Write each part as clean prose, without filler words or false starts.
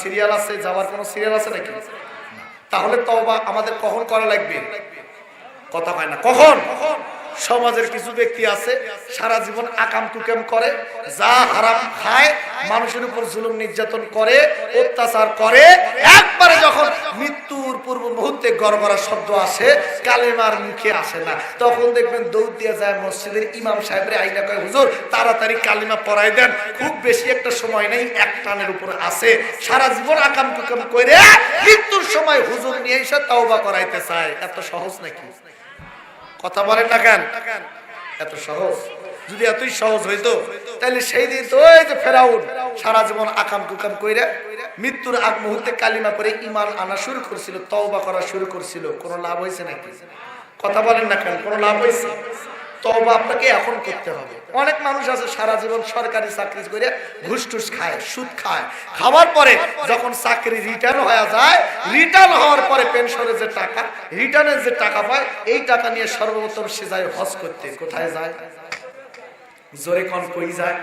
Serial আছে, যাওয়ার কোনো সিরিয়াল আছে নাকি? তাহলে তওবা আমাদের কখন করা লাগবে? কথা হয় না কখন? সমাজের কিছু ব্যক্তি আছে সারা জীবন আকাম কুকাম করে, যা হারাম খায়, মানুষের উপর জুলুম নির্যাতন করে, অত্যাচার করে, একবারে যখন মৃত্যুর পূর্ব মুহূর্তে গড়গড়া শব্দ আসে, কালেমার মুখে আসে না, তখন দেখবেন দৌড় দিয়ে যায় মসজিদের ইমাম সাহেবরে আইনা কয়, হুজুর তাড়াতাড়ি কালিমা পড়াই দেন, খুব বেশি একটা সময় নেই, এক টানের উপর আছে। সারা জীবন আকাম কুকাম করে মৃত্যুর সময় হুজুর নিয়ে এসে তওবা করাইতে চায়। এত সহজ নাকি? কথা বলেন না কেন? এত সহজ? যদি এতই সহজ হইতো তাহলে সেই দিন তো ওই যে ফেরাউন সারা জীবন আকাম কুকাম কইরা মৃত্যুর আগ মুহূর্তে কালিমা পড়ে ঈমান আনা শুরু করেছিল, তওবা করা শুরু করেছিল। কোনো লাভ হয়েছে নাকি? কথা বলেন না কেন? কোনো লাভ হয়েছে? তওবা আপনাকে এখন করতে হবে। অনেক মানুষ আছে সারা জীবন সরকারি চাকরি করে ঘুষ টুস খায়, সুদ খায়, খাওয়ার পরে যখন চাকরি রিটার্ন হয়ে যায়, রিটার্ন হওয়ার পরে পেনশনের যে টাকা, রিটার্নের যে টাকা পায়, এই টাকা নিয়ে সর্বপ্রথম সে যায় হজ করতে। কোথায় যায়? জোরে কোন কই যায়?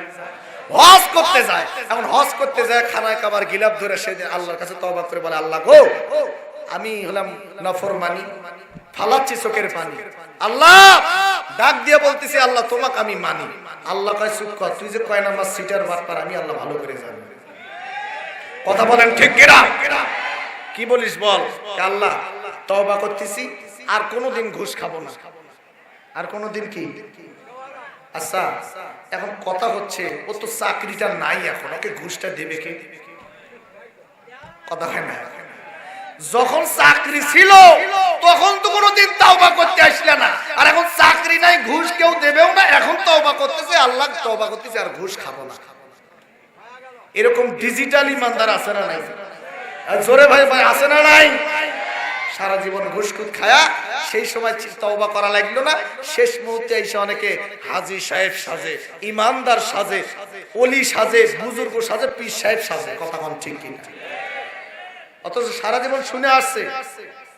হজ করতে যায়। এখন হজ করতে যায় খানায় কাবার গিলাপ ধরে সে আল্লাহর কাছে তওবা করে বলে, আল্লাহ গো, আমি হলাম নাফরমানি, ফালাচ্ছি চোখের পানি, আল্লাহ ডাক দিয়ে বলতেছি, আল্লাহ তোমাকে আমি মানি। আল্লাহ কয়, চুপ কর, তুই যে কয় নাম্বার সিটার বাটপার আমি আল্লাহ ভালো করে জানি। কথা বলেন ঠিক কিনা? কি বলিস বল? আল্লাহ তওবা করতেছি, আর কোনোদিন ঘুষ খাবো না, আর কোনোদিন কি। আচ্ছা এখন কথা হচ্ছে, ও তো চাকরিটা নাই, এখন ওকে ঘুষটা দেবে কে? কথা হয় না? যখন চাকরি ছিল তখন তো কোনোদিন তওবা করতে আসলে না, আর এখন চাকরি নাই, ঘুষ কেউ দেবেও না, এখন তওবা করতেছে, আল্লাহ তওবা করতেছে আর ঘুষ খাবো না। এরকম ডিজিটাল ইমানদার আছে না নাই? জোরে ভাই ভাই আছে না নাই? সারা জীবন ঘুষ খুদ খায়া সেই সময় তওবা করা লাগলো না, শেষ মুহূর্তে এসে অনেকে হাজী সাহেব সাজে, ইমানদার সাজে, ওলি সাজে, বুজুর্গ সাজে, পীর সাহেব সাজে। কথা কম ঠিক কিনা? অথচ সারা জীবন শুনে আসছে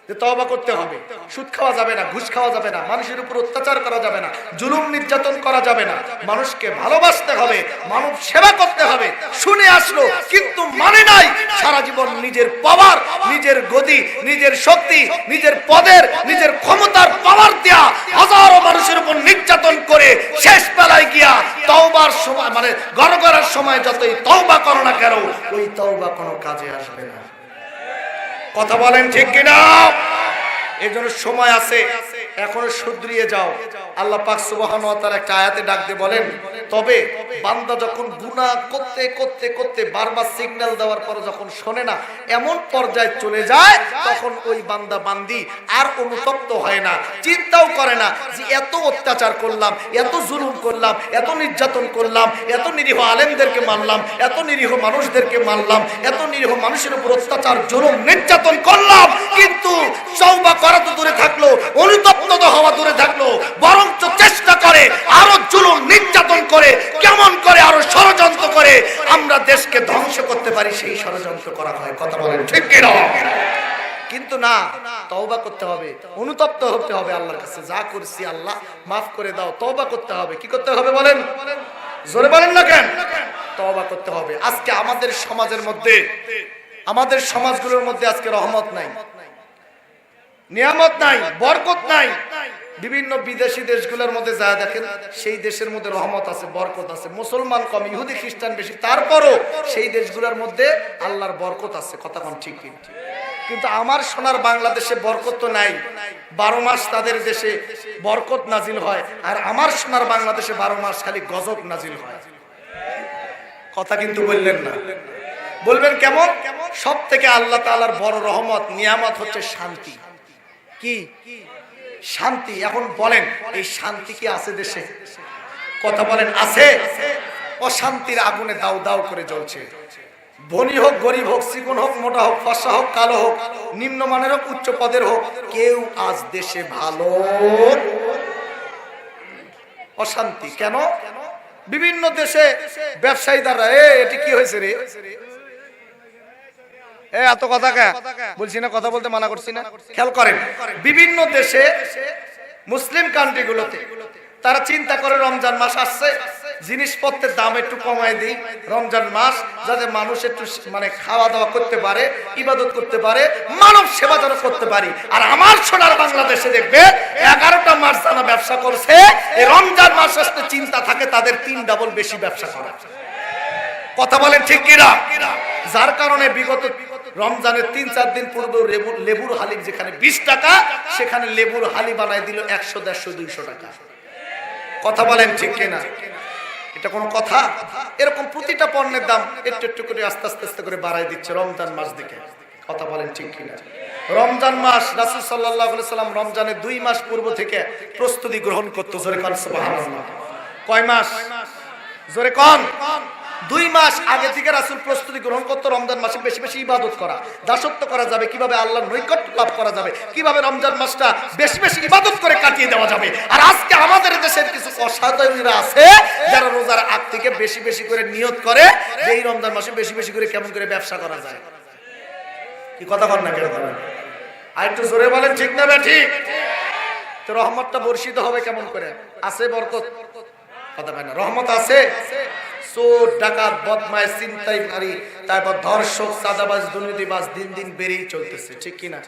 যে তওবা করতে হবে, সুদ খাওয়া যাবে না, ঘুষ খাওয়া যাবে না, মানুষের উপর অত্যাচার করা যাবে না, জুলুম নির্যাতন করা যাবে না, মানুষকে ভালোবাসতে হবে, মানব সেবা করতে হবে, শুনে আসলো কিন্তু মানে নাই। সারা জীবন নিজের পাওয়ার, নিজের গদি, নিজের শক্তি, নিজের পদের, নিজের ক্ষমতার পাওয়ার দেয়া হাজারো মানুষের উপর নির্যাতন করে শেষ বেলায় গিয়া তওবার সময়, মানে গড়গড়ার সময় যতই তওবা করো না কেন, ওই তওবা কোনো কাজে আসবে না। কথা বলেন ঠিক কিনা? এই জন্য সময় আছে, এখনো শুধরিয়ে যাও। আল্লাহ পাক সুবহানাহু ওয়া তাআলা একটা আয়াতে ডাক দিয়ে বলেন, তবে বান্দা যখন গুনাহ করতে করতে করতে বারবার সিগন্যাল দেওয়ার পর যখন শোনে না, এমন পর্যায়ে চলে যায়, তখন ওই বান্দা বান্দি আর অনুতপ্ত হয় না, চিন্তাও করে না যে এত অত্যাচার করলাম, এত জুলুম করলাম, এত নির্যাতন করলাম, এত নিরীহ আলেমদেরকে মারলাম, এত নিরীহ মানুষদেরকে মারলাম, এত নিরীহ মানুষের উপর অত্যাচার জুলুম নির্যাতন করলাম, কিন্তু তওবা করা তো দূরে থাকলো, অনুতপ্ত হওয়া দূরে থাকলো, বরঞ্চ চেষ্টা করে আরো জুলুম নির্যাতন করে, কেমন করে আরো ষড়যন্ত্র করে আমরা দেশকে ধ্বংস করতে পারি, সেই ষড়যন্ত্র করা হয়। কথা বলেন ঠিক কি না? কিন্তু না, তওবা করতে হবে, অনুতপ্ত হতে হবে আল্লাহর কাছে, যা করছি আল্লাহ মাফ করে দাও, তওবা করতে হবে। কি করতে হবে বলেন? জোরে বলেন না কেন? তওবা করতে হবে। আজকে আমাদের সমাজের মধ্যে, আমাদের সমাজগুলোর মধ্যে আজকে রহমত নাই, নিয়ামত নাই, বরকত নাই। বিভিন্ন বিদেশি দেশগুলোর মধ্যে যা দেখেন, সেই দেশের মধ্যে রহমত আছে, বরকত আছে, মুসলমান কম, ইহুদি খ্রিস্টান বেশি, তারপরও সেই দেশগুলোর মধ্যে আল্লাহর বরকত আছে। কথা কোন ঠিক কি? কিন্তু আমার সোনার বাংলাদেশে বরকত তো নাই, 12 মাস তাদের দেশে বরকত নাজিল হয়, আর আমার সোনার বাংলাদেশে 12 মাস খালি গজব নাজিল হয়। কথা কিন্তু বললেন না, বলবেন কেমন? সব থেকে আল্লাহ তাআলার বড় রহমত, নিয়ামত হচ্ছে শান্তি। কি শান্তি? এখন বলেন, এই শান্তি কি আছে দেশে? কথা বলেন আছে? অশান্তির আগুনে দাউ দাউ করে জ্বলছে। ধনী হোক, গরিব হোক, চিকন হোক, মোটা হোক, ফর্সা হোক, কালো হোক, নিম্নমানের হোক, উচ্চ পদের হোক, কেউ আজ দেশে ভালো। অশান্তি কেন? বিভিন্ন দেশে ব্যবসায়ী দ্বারা, এটি কি হয়েছে রে, এত কথা কে বলছি না, কথা বলতে মানা করছি না। খেয়াল করেন, বিভিন্ন দেশে মুসলিম কান্ট্রিগুলোতে তারা চিন্তা করে রমজান মাস আসছে, জিনিসপত্রের দাম একটু কমায় দিই রমজান মাস, যাতে মানুষ একটু মানে খাওয়া দাওয়া করতে পারে, ইবাদত করতে পারে, মানব সেবা যেন করতে পারি। আর আমার সোনার বাংলাদেশে দেখবে 11টা মাস যারা ব্যবসা করছে, এই রমজান মাস আসতে চিন্তা থাকে তাদের 3 ডাবল বেশি ব্যবসা করা। কথা বলেন ঠিক কিনা? যার কারণে বিগত রমজানের 3-4 দিন পূর্বে লেবুর হালি যেখানে 20 টাকা, সেখানে লেবুর হালি বানায় দিল 100, 150, 200 টাকা। কথা বলেন ঠিক কিনা? এটা কোন কথা? এরকম প্রতিটা পণ্যের দাম একটু একটু করে আস্তে আস্তে করে বাড়ায় দিচ্ছে রমজান মাস দিকে। কথা বলেন ঠিক কিনা? রমজান মাস রাসূল সাল্লাল্লাহু আলাইহি সাল্লাম রমজানের 2 মাস পূর্ব থেকে প্রস্তুতি গ্রহণ করতে। জোরে কোন সুবহানাল্লাহ। কয় মাস? জোরে কোন? 2 মাস আগে থেকে রাসূল প্রস্তুতি গ্রহণ করতে রমজান মাসে বেশি বেশি ইবাদত করা, দাসত্ব করা যাবে, কিভাবে আল্লাহর নৈকট্য লাভ করা যাবে, কিভাবে রমজান মাসটা বেশি বেশি ইবাদত করে কাটিয়ে দেওয়া যাবে। আর আজকে আমাদের দেশের কিছু অসাধুরা আছে যারা রোজার আগ থেকে বেশি বেশি করে নিয়ত করে যে এই রমজান মাসে বেশি বেশি করে কেমন করে ব্যবসা করা যায়। কি কথা বলেন না কেন? আর একটু জোরে বলেন ঠিক না ঠিক? তো রহমতটা বর্ষিত হবে কেমন করে? আছে বরকত? কথা বলেন না, রহমত আছে? চোর, ডাকাত, বদমাইশ, ছিনতাইকারী, তারপর ধর্ষক, চাঁদাবাজ, দুর্নীতিবাজ দিন দিন বেড়েই চলতেছে, ঠিক কিনা?